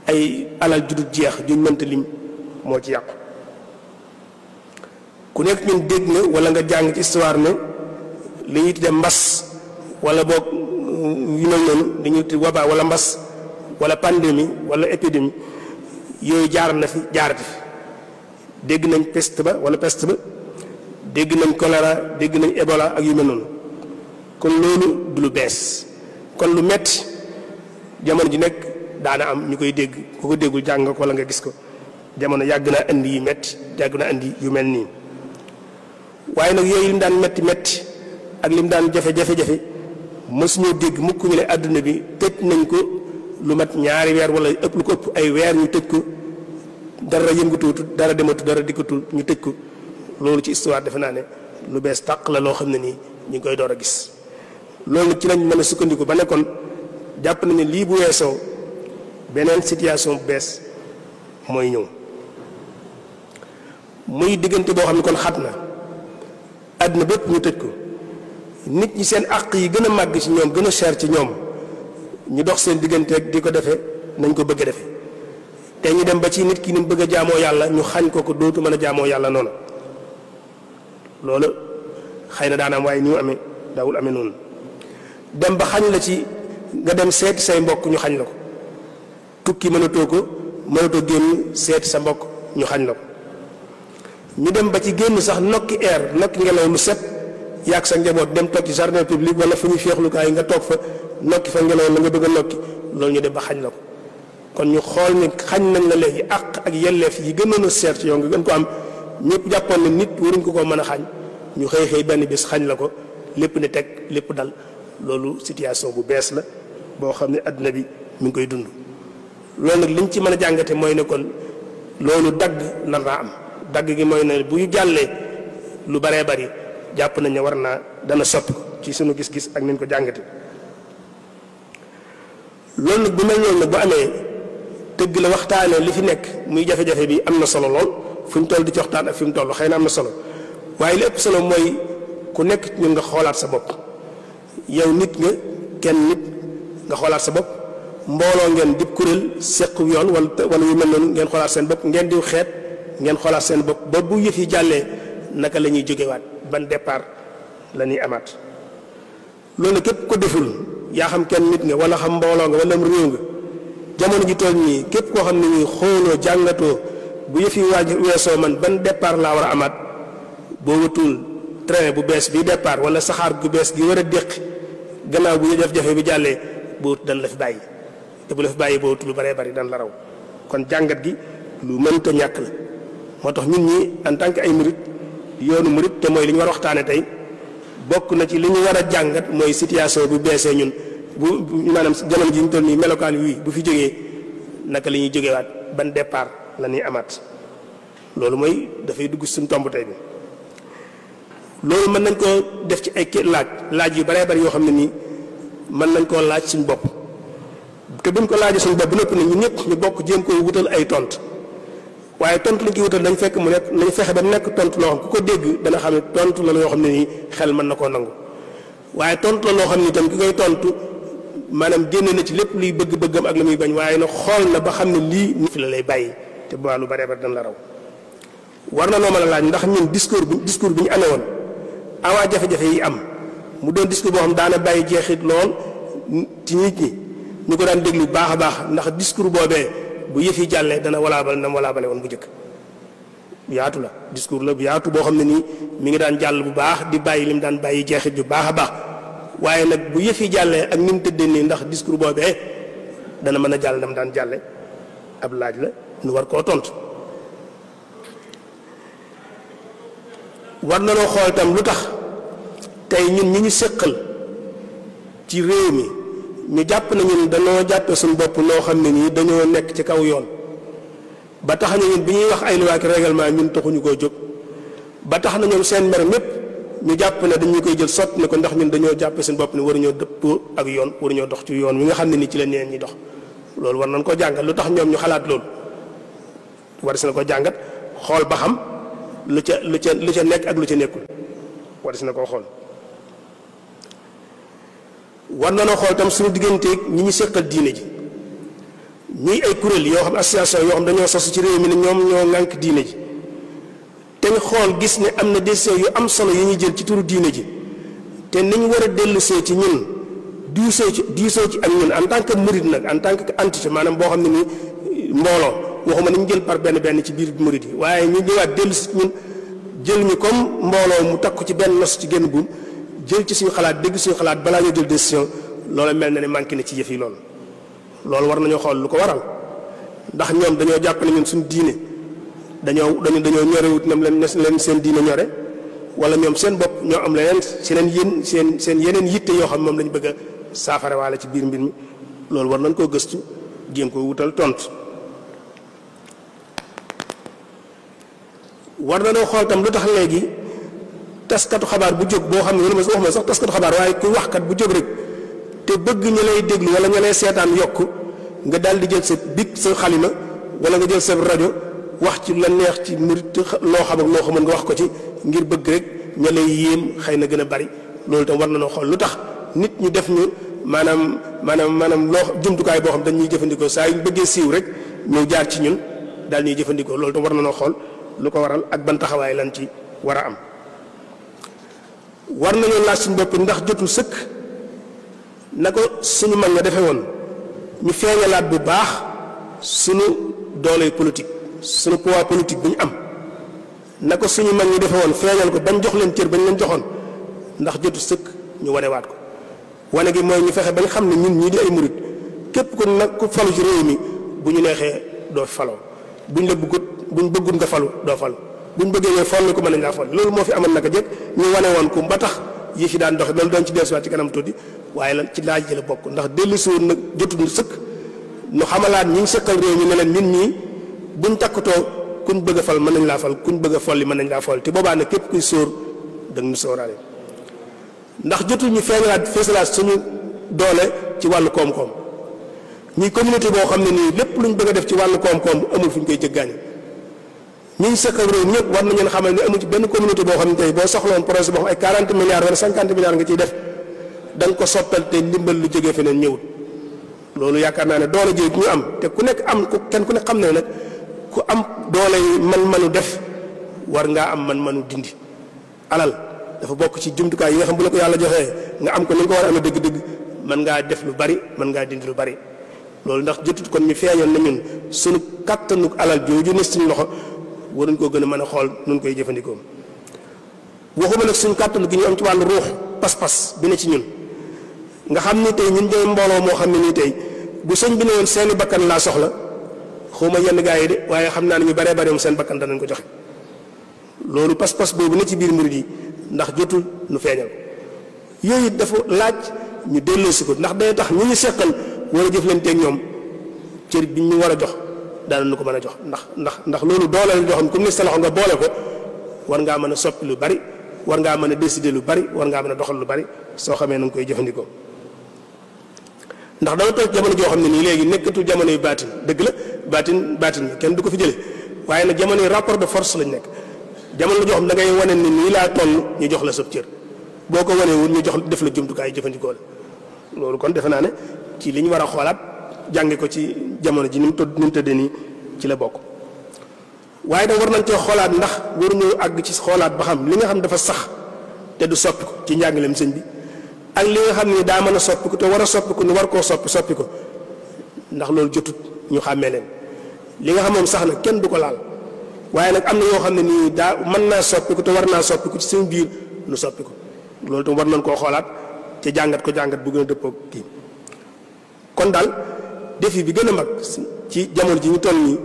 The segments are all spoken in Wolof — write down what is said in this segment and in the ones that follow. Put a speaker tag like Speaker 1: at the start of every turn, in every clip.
Speaker 1: ay alal ju dul jeex juñ mënta lim moo ci yàqu. ku nekk ñun dégg nga wala nga jàng ci histoire ne li ñuy tuddee mbas wala boog yu mel noonu li ñuy tuddee waba wala mbas wala pandémie wala épidémie yooyu jaar na fi jaarati fi dégg nañ peste ba wala peste ba dégg nañ choléra dégg nañ Ebola ak yu mel noonu kon loolu du lu bees kon lu metti jamono ji nekk daana am ñu koy dégg ku ko déggul jàng nga ko wala nga gis ko jamono yàgg na indi yi metti yàgg na indi yu mel nii waaye nag yooyu lim daan metti ak lim daan jafe-jafe mësuñoo dégg mukk ñu ne àdduna bi tëj nañ ko lu mat ñaari weer wala ëpp lu ko ëpp ay weer ñu tëj ko dara yëngatuwutul dara dematu dara dikkatul ñu tëj ko loolu ci histoire defe naa ne lu bees tàq la loo xam ne nii ñu ngi koy door a gis loolu ci lañ mën a sukkandiku ba nekkoon jàpp nañu lii bu weesoo beneen situation bu bees mooy ñëw muy diggante boo xam ne kon xat na àdduna bépp ñu tëj ko nit ñi seen àq yi gën a màgg ci ñoom gën a cher ci ñoom ñu dox seen diggante rek di ko defee nañ ko bëgg a defee te ñu dem ba ci nit ki ni mu bëgg a jaamoo yàlla ñu xañ ko dootu mën a jaamoo yàlla noonu loolu xëy na daanaam waaye ni mu amee daawul amee noonu dem ba xañ la ci nga dem seeti say mbokk ñu xañ la ko tukki mënatoo génn seeti sa mbokk ñu xañ la ko ñu dem ba ci génn sax nokki air nokki ngelaw lu set yàgg sa njaboot dem toog ci jardin public wala fu ñuy féexlukaay nga toog fa nokki fa ngelaw la nga bëgg a nokki loolu ñu dem ba xañ la ko kon ñu xool ni xañ nañ la léegi àq ak yelleef yi gënoon a seer ci yow nga gën ko am ñëpp jàppoon ne nit waruñ ko mën a xañ ñu xëy benn bis xañ la ko lépp ne teg lépp dal loolu situation bu bees la boo xam ne adduna bi mi ngi koy dund loolu nag liñ ci mën a jàngate mooy ne kon loolu dagg nar naa am dagg gi mooy ne bu ñu jàllee lu baree bari jàpp nañ ne war naa dana soppi ko ci sunu gis-gis ak nañ ko jàngate loolu nag bu mel noonu nag bu amee tëgg la waxtaanee li fi nekk muy jafe-jafe bi am na solo lool fu ñu toll di ci waxtaan ak fi mu toll xëy na am na solo waaye li ëpp solo mooy ku nekk ñun nga xoolaat sa bopp yow nit nga kenn nit nga xoolaat sa bopp mbooloo ngeen dib kuréel seq yoon wala yu mel noonu ngeen xoolaat seen bopp ngeen diw xeet ngeen xoolaat seen bopp ba bu yëf yi jàllee naka la ñuy jógewaat ban départ la ñuy amaat loolu képp ko deful yaa xam kenn nit nga wala xam mbooloo nga wala réew nga jamono ji toll nii képp koo xam ne nii xooloo jàngatoo bu yëf yi weesoo man ban départ laa war a amaat boo wutul train bu bees bi départ wala saxaar gu bees gi war a déqi gannaaw bu jafe-jafe bi jàllee boo wut dan la fi bàyyi te bu la fi bàyyi boo wut lu baree bari dan la raw kon jàngat gi lu mënta ñàkk la moo tax ñun ñi en tant que ay murit yoonu murit te mooy li ñu war a waxtaane tey bokk na ci li ñu war a jàngat mooy situation bu beesee ñun bu maanaam jamono ji ñu toll nii melokaan wii bu fi jógee naka la ñuy jógewaat ban départ la ñuy amaat loolu mooy dafay dugg suñu tomb tey bi loolu mën nañ koo def ci ay laaj yu baree bari yoo xam ne nii mën nañ koo laaj suñu bopp te buñ ko laajee suñu bopp bu nëpp ne ñun ñëpp ñu bokk jéem koy wutal ay tont waaye tontu li ñu koy wutal dañ fekk mu nekk nañ fexe ba mu nekk tontu loo xam ku ko dégg dana xam ne tontu la loo xam ne nii xel mën na koo nangu waaye tontu la loo xam ne itam ki koy tontu maanaam génne na ci lépp luy bëgg-bëggam ak la muy bañ waaye nag xool na ba xam ne lii ni fi la lay bàyyi te bu lu baree bari dañ la raw war na noo mën a laaj ndax ñun discours bi ñu amee woon awaa jafe-jafe yi am mu doon discours boo xam daana bàyyi jeexit lool ci nit ñi ñu ko daan déglu baax a baax ndax discours boobee bu yëf yi jàllee dana walaabal na walaabale woon bu njëkk yaatu la discours la bu yaatu boo xam ne nii mi ngi daan jàll bu baax di bàyyi li mu daan bàyyi jeexit bu baax a baax waaye nag bu yëf yi jàllee ak ni mu tëddee nii ndax discours boobee dana mën a jàll dam daan jàlle ab laaj la nu war koo tontu war na noo xool itam lu tax tey ñun ñi ñu séqal ci réew mi ñu jàpp na ñun dañoo jàppe suñu bopp noo xam ne nii dañoo nekk ci kaw yoon ba tax na ñun bi ñuy wax ay loi ak règlement ñun taxuñu koo jóg ba tax na ñoom seen mer mépp ñu jàpp ne dañu koy jël sotti ne ko ndax ñun dañoo jàppe suñu bopp ne waruñoo dëppoo ak yoon waruñoo dox ci yoon wi nga xam ne nii ci la neen ñi dox loolu war nañ ko jàngat lu tax ñoom ñu xalaat loolu war si na ko jàngat xool ba xam lu ca nekk ak lu ca nekkul war si na koo xool war na noo xool tam suñu digganteeg ñi ñu séqal diine ji ñuy ay kuréel yoo xam association yoo xam dañoo sosu ci réew mi ne ñoom ñoo ŋànk diine ji te ñu xool gis ne am na décision yu am solo yu ñuy jël ci turu diine ji te niñ war a dellusee ci ñun diisoo ci ak ñun en tant que murid nag en tant que entité maanaam boo xam ne nii mbooloo waxuma nañ jël par benn ci biir murid yi waaye ñu ñëwaat dellusi ci ñun jël ñu comme mbooloo mu takku ci benn nos ci génn buum jël ci suñu xalaat dégg suñu xalaat balaa ñoo jël décision loolu mel na ne manqué na ci yëf yi loolu war nañoo xool lu ko waral ndax ñoom dañoo jàpp ne ñun suñu diine dañoo ñorewut nam leen seen diine ñore wala ñoom seen bopp ñoo am leneen seen yeneen yitte yoo xam moom lañ bëgg a saafara waale ci biir mbir mi loolu war nañ koo gëstu jéem ko wutal tontu. war na noo xool tam lu tax léegi taskatu xabaar bu jóg boo xam ne waxuma sax taskatu xabaar waaye kuy waxkat bu jóg rek te bëgg ñu lay déglu wala ñu lay seetaan yokk nga daal di jël sa big sa xalima wala nga jël sa rajo wax ci la neex ci murit loo xam ak loo xamoon nga wax ko ci ngir bëgg rek ña lay yéem xëy na gën a bari loolu tam war na noo xool lu tax nit ñi def ñu maanaam loo jumtukaay boo xam dañuy jëfandikoo saa yu ñu bëggee siiw rek ñëw jaar ci ñun daal ñuy jëfandikoo loolu tam war na noo xool lu ko waral ak ban taxawaay lan ci war a am. war nañoo laaj suñu bopp ndax jotul sëkk na ko suñu mag nga defee woon ñu feeñalaat bu baax suñu doole politique suñu poids politique bu ñu am na ko suñu mag ñi defee woon feeñal ko bañ jox leen cër bañ leen joxoon ndax jotul sëkk ñu wanewaat ko wane gi mooy ñu fexe bañ xam ne ñun ñii di ay murit képp ku nag ku falu ci réew mi bu ñu neexee doo faloo buñ la bëggut nga falu doo falu buñ bëggee ñooy folli ko mën nañ laa folli loolu moo fi amoon naka jëkk ñu wane woon ko ba tax yi fi daan doxe loolu doon ci dellusiwaat ci kanam tuuti waaye lan ci laaj ji la bokk ndax dellusiwoon nag jotul sëkk ñu xamalaat ñi ñu sëkkal réew mi ne leen ñun ñii buñ takkutoo kuñ bëgg a fal mën nañ laa fal kuñ bëgg a folli mën nañ laa folli te boobaa nag képp kuy sóor da nga ñu sóoraale ndax jotul ñu feesalaat suñu doole ci wàllu koom-koom ñuy communauté boo xam ne nii lépp luñ bëgg a def ci wàllu koom-koom amul fu ñu koy jëggaani ñi sëkkal réew ñëpp war nañu leen xamal ne amul ci benn communauté boo xam ne tey boo soxloon projet boo xam ay 40 milliards wala 50 milliards nga ciy def da nga ko soppal te ndimbal lu jógee feneen ñëwut loolu yaakaar naa ne doole ji ñu am te ku nekk am kenn ku nekk xam ne nag ku am doole man-manu def war ngaa am man-manu dindi alal dafa bokk ci jumtukaay yi nga xam bu la ko yàlla joxee nga am ko ni nga ko war a amee dëgg-dëgg mën ngaa def lu bari mën ngaa dindi lu bari loolu ndax jotut kon ñu feeñoon na ñun suñu kattanu alal jooju ne suñu loxo waruñ koo gën a mën a xool nun koy jëfandikoo waxuma nag suñu kàttanu gi ñu am ci wàllu ruux pas-pas bi ne ci ñun nga xam ni tey ñun ñooy mbooloo moo xam ne nii tey bu sëñ bi ne woon seeni bakkan laa soxla xawma yenn gaa yi de waaye xam naa ne ñu baree bare moom seen bakkan danañ ko joxe loolu pas-pas boobu ne ci biir murid yi ndax jotul nu feeñal yooyu dafa laaj ñu delloosi ko ndax day tax ñu ñu seqal war a jëflanteeg ñoom cër bi ñu war a jox daanañu ko mën a jox ndax loolu doole la joo xam comme ni sa loxo nga boole ko war ngaa mën a soppi lu bari war ngaa mën a décider lu bari war ngaa mën a doxal lu bari soo xamee na nga koy jëfandikoo ndax dama toog jamono joo xam ne nii léegi nekkatul jamono yu baatin dëgg la baatin kenn du ko fi jële waaye nag jamono yu rapport de force lañ nekk jamono joo xam da ngay wane ni nii laa toll ñu jox la sa cër boo ko wanewul ñu jox def la jumtukaay jëfandikoo la loolu kon defe naa ne ci li ñu war a xoolaat jànge ko ci jamono ji ni mu tëddee nii ci la bokk waaye nag war nañ cee xoolaat ndax waruñu àgg ci xoolaat ba xam li nga xam dafa sax te du soppi ko ci njàngaleem sëñ bi ak li nga xam ne daa mën a soppi ko te war a soppi ko ni war koo soppi ko ndax loolu jotut ñu xàmmee leen li nga xam moom sax na kenn du ko laal waaye nag am na yoo xam ne nii daa mën naa soppi ko te war naa soppi ko ci seen biir nu soppi ko loolu tam war nañ koo xoolaat te jàngat ko jàngat bu gën a dëppoo kii kon daal défi bi gën a mag ci jamono ji ñu toll nii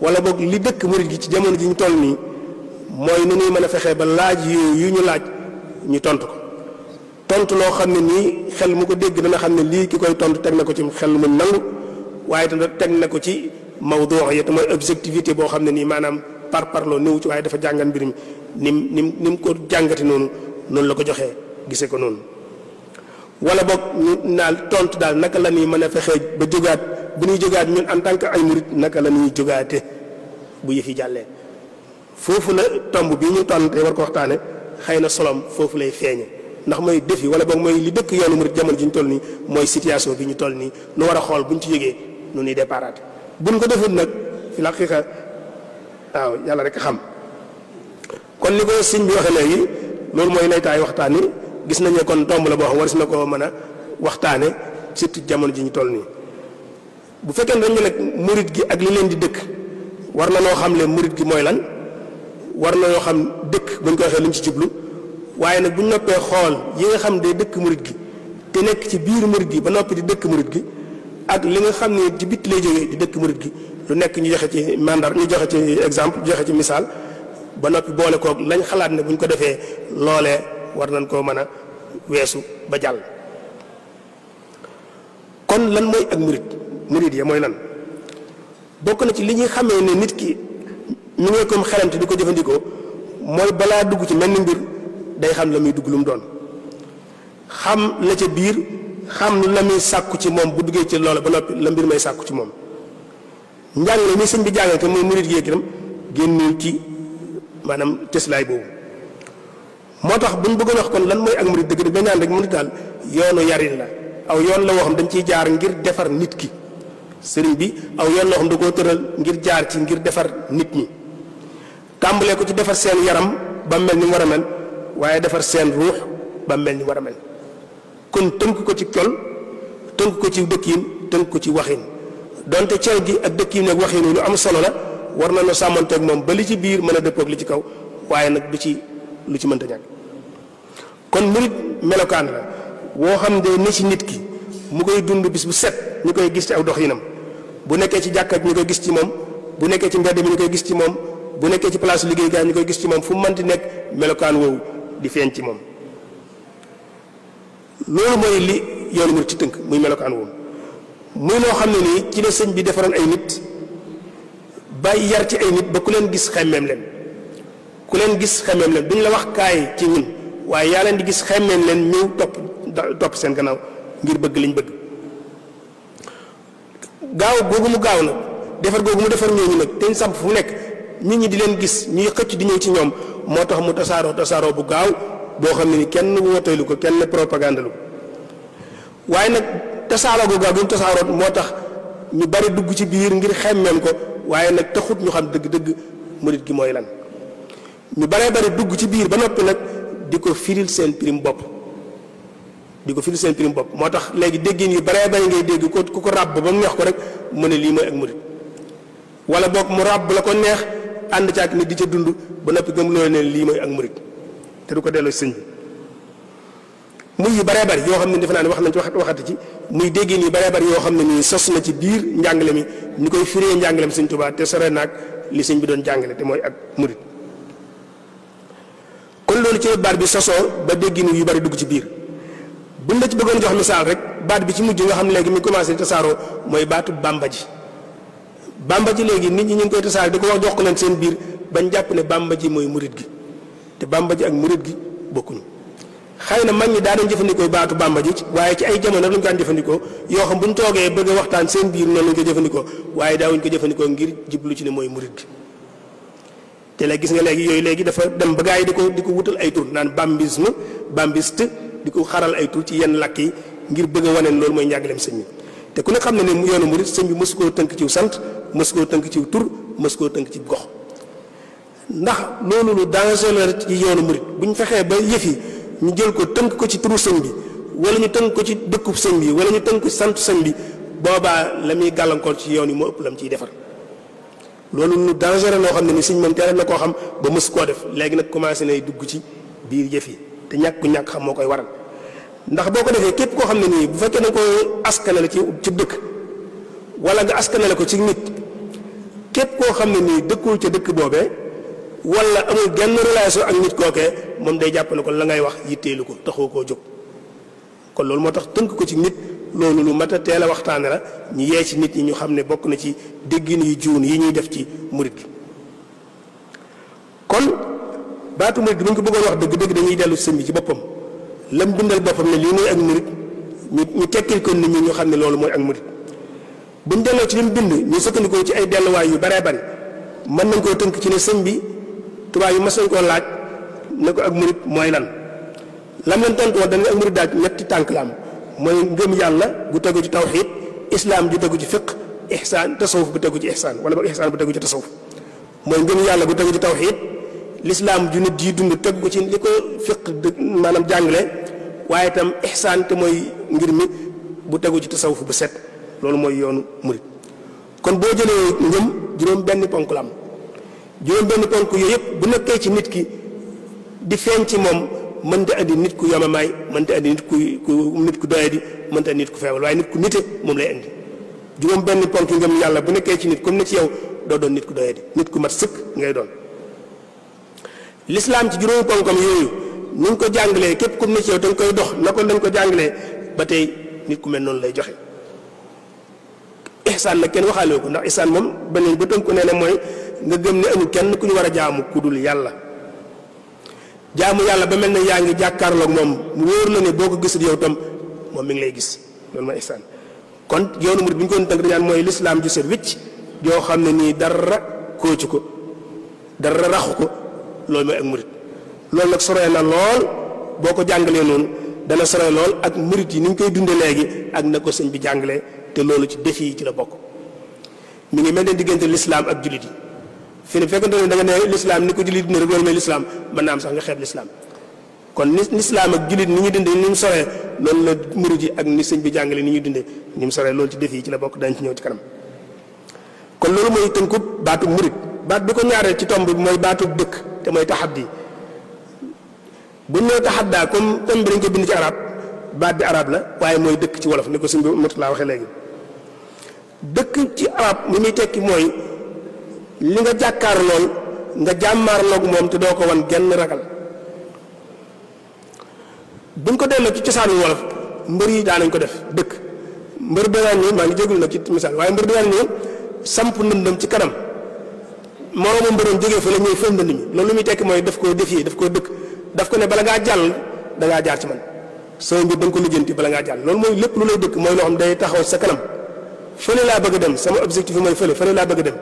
Speaker 1: wala boog li dëkk murid gi ci jamono ji ñu toll nii mooy nu ñuy mën a fexee ba laaj yu ñu laaj ñu tontu ko tontu loo xam ne nii xel mu ko dégg dana xam ne lii ki koy tontu teg na ko ci xel mu nangu waaye itam teg na ko ci mawdu yi te mooy objectivité boo xam ne nii maanaam parloo néew ci waaye dafa jàngat mbir mi ni mu ko jàngati noonu la ko joxee gisee ko noonu. wala boog ñu naal tontu daal naka la ñuy mën a fexee ba jógaat bu ñuy jógaat ñun en tant que ay murit naka la ñuy jógaate bu yëf yi jàllee foofu la tomb bi ñu tànn te war ko waxtaane xëy na solom foofu lay feeñe ndax mooy défi wala boog mooy li dëkk yoonu murit jamono ji ñu toll nii mooy situation bi ñu toll nii nu war a xool bu ñu ci jógee nu ñuy déparaate buñ ko defut nag fi la xaqiqa waaw yàlla rek xam. kon li ko sëñ bi waxee léegi loolu mooy laytaay waxtaan yi gis nañu kon tomb la boo xam war si na koo mën a waxtaane surtout jamono ji ñu toll nii bu fekkee ne dañu nag murit gi ak li leen di dëkk war na noo xam le murit gi mooy lan war na noo xam dëkk buñ ko waxee luñ ci jublu waaye nag buñ noppee xool yi nga xam day dëkk murit gi te nekk ci biir murit gi ba noppi di dëkk murit gi ak li nga xam ne ci bit lay jógee di dëkk murit gi lu nekk ñu joxe ci mandar ñu joxe ci exemple joxe ci misaal ba noppi boole koog lañ xalaat ne buñ ko defee loolee war nañ koo mën a weesu ba jàll. kon lan mooy ak murit ya mooy lan bokk na ci li ñuy xamee ne nit ki mi ngi comme xelam te di ko jëfandikoo mooy balaa dugg ci mel ni mbir day xam la muy dugg lu mu doon xam la ca biir xam la muy sàkku ci moom bu duggee ci loola ba noppi la mbir may sàkku ci moom njàngale mi sëñ bi jàngale te mooy murit gi itam génnul ci maanaam tëslaay boobu moo tax bu ñu bëggoon wax kon lan mooy ak murit dëgg dañ naan rek murit daal yoonu yarin la aw yoon la woo xam dañ ciy jaar ngir defar nit ki sëriñ bi aw yoon loo xam da koo tëral ngir jaar ci ngir defar nit ñi tàmbalee ko ci defar seen yaram ba mel ni war a mel waaye defar seen ruux ba mel ni war a mel kon tënk ko ci col tënk ko ci dëkkiin tënk ko ci waxin donte col gi ak dëkkiin ak waxin lu am solo la war na no sàmmanteeg moom ba li ci biir mën a dëppoog li ci kaw waaye nag du ci lu ci mënta ñàkk kon murit melokaan la woo xam ne ni ci nit ki mu koy dund bis bu set ñu koy gis ci aw doxinam bu nekkee ci jàkka ñu koy gis ci moom bu nekkee ci mbedd mi ñu koy gis ci moom bu nekkee ci place liggéeykaay ñu koy gis ci moom fu mu mënti nekk melokaan woowu di feeñ ci moom loolu mooy li yoonu murit ci tënk muy melokaan woowu muy loo xam ne nii ci la sëñ bi defaroon ay nit bàyyi yar ci ay nit ba ku leen gis xemmeem leen ku leen gis xemmeem leen duñ la wax kaay ci ñun waaye yaa leen di gis xemmeem leen ñëw topp seen gannaaw ngir bëgg liñ bëgg gaaw googu mu gaaw nag defar googu mu defar ñooñu nag te ñu samp fu mu nekk nit ñi di leen gis ñuy xëcc di ñëw ci ñoom moo tax mu tasaaroo bu gaaw boo xam ne ni kenn woteelu ko kenn propagande lu waaye nag tasaaroo gu gaaw gi mu tasaaroo moo tax ñu bari dugg ci biir ngir xemmeem ko waaye nag taxut ñu xam dëgg-dëgg murit gi mooy lan ñu baree bari dugg ci biir ba noppi nag di ko firil seen prime bopp moo tax léegi déggin yu baree bari ngay dégg ko ku ko ràbb ba mu neex ko rek mu ne lii mooy ak murit wala boog mu ràbb la ko neex ànd ci ak nit di ca dund ba noppi gëm loolu ne lii mooy ak murit te du ko delloo sëñ bi muy yu baree bari yoo xam ne defe naa ne wax nañ ci waxati ci muy déggin yu baree bari yoo xam ne nii sos na ci biir njàngale mi ñu koy firee njàngalem sëñ Tuubaa te sore naag li sëñ bi doon jàngale te mooy ak murit kon loolu ci baat bi sosoo ba déggin yu bari dugg ci biir buñ la ci bëggoon jox misaal rek baat bi ci mujj nga xam ne léegi mi commencé tasaaroo mooy baatu bàmba ji léegi nit ñi ñu ngi koy tasaare di ko wax jox ko leen seen biir bañ jàpp ne bàmba ji mooy murit gi te bàmba ji ak murit gi bokkuñu xëy na mag ñi daa doon jëfandikoo baatu bàmba ji waaye ci ay jamono lañu ko daan jëfandikoo yoo xam bu ñu toogee bëgg a waxtaan seen biir noonu lañu ko jëfandikoo waaye daawuñu ko jëfandikoo ngir jublu ci ne mooy murit gi te léegi gis nga léegi yooyu léegi dafa dem ba gaa yi di ko wutal ay tur naan bambisme bambiste di ko xaral ay tur ci yenn làkk yi ngir bëgg a waneen loolu mooy njàngaleem sëñ bi te ku ne xam ne ne yoonu murit sëñ bi mësu koo tënk ciw sant mësu koo tënk ciw tur mësu koo tënk ci gox ndax loolu lu danger la ci yoonu murit bu ñu fexee ba yëf yi ñu jël ko tënk ko ci turu sëñ bi wala ñu tënk ko ci dëkkub sëñ bi wala ñu tënk ko ci sant sëñ bi boobaa la muy gàllankoor ci yoon yi moo ëpp la mu ciy defar loolu lu danger loo xam ne ni sëñ moom teel na koo xam ba mës koo def léegi nag commencé nay dugg ci biir yëf yi te ñàkk xam moo koy waral ndax boo ko defee képp koo xam ne nii bu fekkee na ko askanale ci dëkk wala nga askanale ko ci nit képp koo xam ne nii dëkkul ca dëkk boobee wala amul genn relation ak nit kookee moom day jàpp ne ko la ngay wax yitteelu ko taxoo koo jóg kon loolu moo tax tënk ko ci nit loolu lu mat a teel a waxtaane la ñu yee ci nit ñi ñu xam ne bokk na ci déggin yu juun yi ñuy def ci murit gi kon baatu murit gi bu ñu ko bëggoon wax dëgg-dëgg dañuy dellu sëñ bi ci boppam lam bindal boppam ne lii mooy ak murit ñu tekkil ko nit ñi ñu xam ne loolu mooy ak murit bu ñu delloo ci li mu bind ñu sukkandikoo ci ay delluwaay yu baree bari mën nañ koo tënk ci ne sëñ bi tubaab yi mas nañ koo laaj ne ko ak murit mooy lan lam leen tontu woon dañ ne ak murit daal ñetti tànk la am mooy ngëm yàlla gu tegu ci tawxiid islaam ju tegu ci fiq ihsaan tasawuf bu tegu ci ihsaan wala boog ihsaan bu tegu ci tasawuf mooy ngëm yàlla bu tegu ci tawxiid lislaam ju nit ji dund tegu ko ci li ko fiq maanaam jàngale waaye itam ihsaan te mooy ngir mi bu tegu ci tasawuf bu set loolu mooy yoonu murit kon boo jëlee ngëm juróom benn ponk la am juróom benn ponk yooyu yëpp bu nekkee ci nit ki di feeñ ci moom mënta andi nit ku yomamaay mënta andi nit ku doyadi mënta andi nit ku feebal waaye nit ku nite moom lay andi juróom benn ponk ngëm yàlla bu nekkee ci nit comme ne ci yow doo doon nit ku doyadi nit ku mat sëkk ngay doon lislaam ci juróomi ponkam yooyu ni ñu ko jàngalee képp comme ne ci yow da nga koy dox na ko lañ ko jàngalee ba tey nit ku mel noonu lay joxe ihsaan nag kenn waxaale ko ndax ihsaan moom beneen ba tënk ko nee na mooy nga gëm ne amul kenn ku ñu war a jaamu ku dul yàlla jaamu yàlla ba mel ne yaa ngi jàkkaarloog moom mu wóor la ne boo ko gisul yow tam moom mi ngi lay gis loolu mooy ihsaan kon yoonu murid bi ñu ko tënk dañaan mooy lislaam ju set wicc joo xam ne nii dara kóocu ko dara raxu ko loolu mooy ak murid loolu nag soree na lool boo ko jàngalee noonu dana soree lool ak murid yi ni ñu koy dunde léegi ak na ko sëñ bi jàngalee te loolu ci défi yi ci la bokk mi ngi mel ne diggante lislaam ak jullit yi fi ne fekkante ne da nga ne lislaam ni ko jullit dina rek loolu mooy lislaam mën naa am sax nga xeeb lislaam kon ni lislaam ak jullit ni ñu dundee ni mu soree loolu la murid yi ak ni sëñ bi jàngale ni ñuy dundee ni mu soree loolu ci défi yi ci la bokk dañ ci ñëw ci kanam kon loolu mooy tënkub baatu murid baat bi ko ñaareel ci tomb bi mooy baatu dëkk te mooy taxaddi bu ñu nee taxaddaa comme thème bi dañ ko bind ci arab baat bi arab la waaye mooy dëkk ci wolof ni ko sëñ bi Murtala waxee léegi dëkk ci arab li muy tekki mooy li nga jàkkaar lool nga jàmmaarloog moom te doo ko wan genn ragal buñ ko delloo ci cosaanu wolof mbër yi daanañ ko def dëkk mbër danaan ñëw maa ngi jégul nag ci misaal waaye mbër danaan ñëw samp ndëndam ci kanam moroomu mbëroon jógee fa la ñuy fël ndënd mi loolu lu muy tekki mooy daf koo défier daf koo dëkk daf ko ne bala ngaa jàll da ngaa jaar ci man soo mbir da nga ko lijjanti bala ngaa jàll loolu mooy lépp lu lay dëkk mooy loo xam day taxaw sa kanam fële laa bëgg a dem sama objectif mooy fële laa bëgg a dem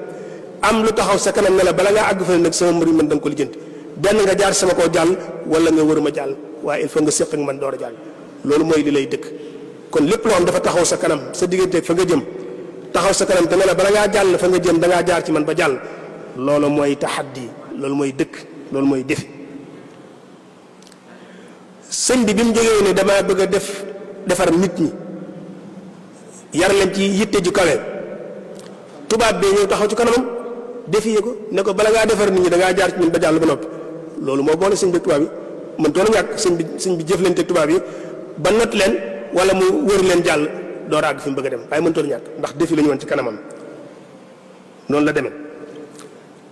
Speaker 1: am lu taxaw sa kanam ne la bala ngaa àgg fële nag sama mbir man da nga ko lijjanti benn nga jaar sama koo jàll wala nga wër ma jàll waaye il faut nga séq ak man door a jàll loolu mooy li lay dëkk kon lépp loo xam dafa taxaw sa kanam sa digganteeg fa nga jëm taxaw sa kanam te ne la bala ngaa jàll fa nga jëm da ngaa jaar ci man ba jàll loolu mooy taxaddi loolu mooy dëkk loolu mooy defi sëñ bi mu jógee ne damaa bëgg a defar nit ñi yar leen ci yitte ju kawe tubaab bee ñëw taxaw ci kanamam defiyee ko ne ko bala ngaa defar nit ñi da ngaa jaar ci ñun ba jàll ba noppi loolu moo boole sëñ bi tubaab yi mën toon a ñàkk sëñ bi jëflante tubaab yi ba not leen wala mu wër leen jàll door a àgg fi mu bëgg a dem waaye mën toon a ñàkk ndax defi la ñu woon ci kanamam noonu la demee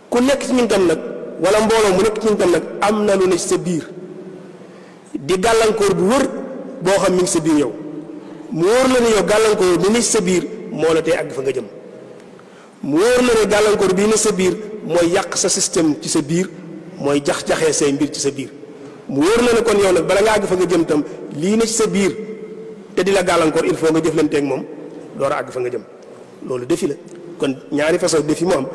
Speaker 1: ku nekk ci ñun tam nag wala mbooloo mu nekk ci ñun tam nag am na lu ne ci sa biir di gàllankoor bu wër boo xam mi ngi sa biir yow mu wóor la ne yow gàllankoor bi ne ci sa biir moo la tey àgg fa nga jëm mu wóor la ne gàllankoor bii ne sa biir mooy yàq sa système ci sa biir mooy jax-jaxee say mbir ci sa biir mu wóor la ne kon yow nag bala nga àgg fa nga jëm tam lii ne ci sa biir te di la gàllankoor il faut nga jëflanteeg moom door a àgg fa nga jëm loolu défi la kon ñaari façon défi moo am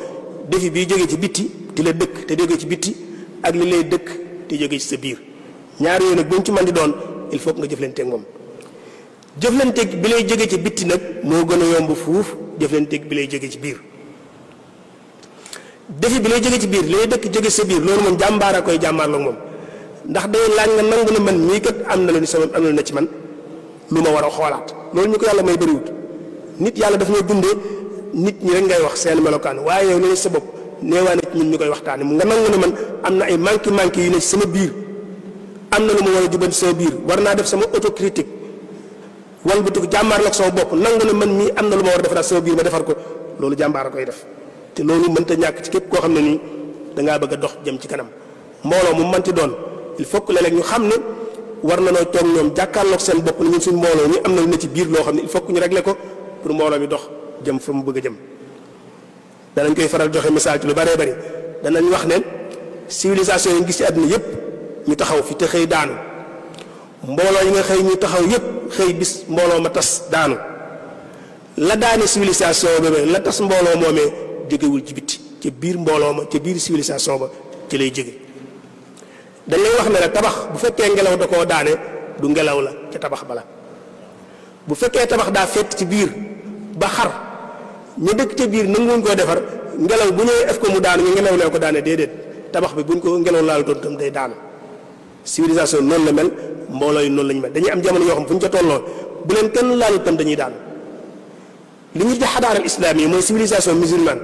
Speaker 1: défi bii jógee ci bitti di la dëkk te jógee ci bitti ak li lay dëkk te jógee ci sa biir ñaari yooyu nag bu ñu ci mën di doon il faut nga jëflanteeg moom jëflanteeg bi lay jógee ci bitti nag moo gën a yomb fuuf jëflanteeg bi lay jógee ci biir défi bi lay jógee ci biir lay dëkk jóge sa biir loolu moom jàmbaar a koy jàmbaarloog moom ndax day laaj nga nangu ne man mii kat am na lu ni sama am na ci man lu ma war a xoolaat loolu ñu ko yàlla may bëriwut nit yàlla daf ñoo dundee nit ñi rek ngay wax seen melokaan waaye yow li sa bopp neewaa na ci ñun ñu koy waxtaane mu nga nangu ne man am na ay manqué yu ne ci sama biir am na lu ma war a jubal sama biir war naa def sama autocritique wal bu tug jàmbaar la sama bopp nangu ne man mii am na lu ma war a defaraat sama biir ma defar ko loolu jàmbaar a koy def te loolu mënta ñàkk ci képp koo xam ne nii dangaa bëgg a dox jëm ci kanam mbooloo mu mënti doon il faut que léeg-léeg ñu xam ne war na noo toog ñoom jàkkaarloog seen bopp ne ñun suñ mbooloo ñu am na lu ne ci biir loo xam ne il faut que ñu régler ko pour mbooloo mi dox jëm fa mu bëgg a jëm danañ koy faral joxe misaal ci lu bëree bëri danañ wax ne civilisation yi gis ci àdduna yépp ñu taxaw fi te xëy daanu mbooloo yi nga xëy ñu taxaw yépp xëy bis mbooloo ma tas daanu la daane civilisation boobee la tas mbooloo moomee jógewul ci bitti ca biir mbooloo ma ca biir civilisation ba ci lay jóge dañ lay wax ne la tabax bu fekkee ngelaw da koo daane du ngelaw la ca tabax bala bu fekkee tabax daa fett ci biir ba xar ñu dëkk ca biir nanguwuñ koo defar ngelaw bu ñëwee ef ko mu daanu ñu ngelaw lee ko daane déedéet tabax bi buñ ko ngelaw laal doon tam day daanu. civilisation noonu la mel mbooloo yi noonu la ñu mel dañuy am jamono yoo xam fu ñu ca tolloo bu leen kenn laalu tam dañuy daanu. li ñu di xadaaral islam yi mooy civilisation musulmane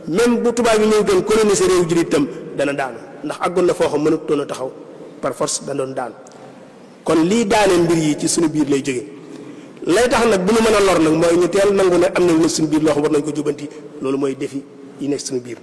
Speaker 1: même bu tubaab yi ñëw doon coloniser réew jullit itam dana daanu ndax àggoon na foo xam mënatutoon a taxaw par force da doon daanu kon lii daanee mbir yi ci suñu biir lay jóge lay tax nag bu ñu mën a lor nag mooy ñu teel nangu ne am na lu nekk suñu biir loo xam war nañ ko jubanti loolu mooy défi yi nekk suñu biir.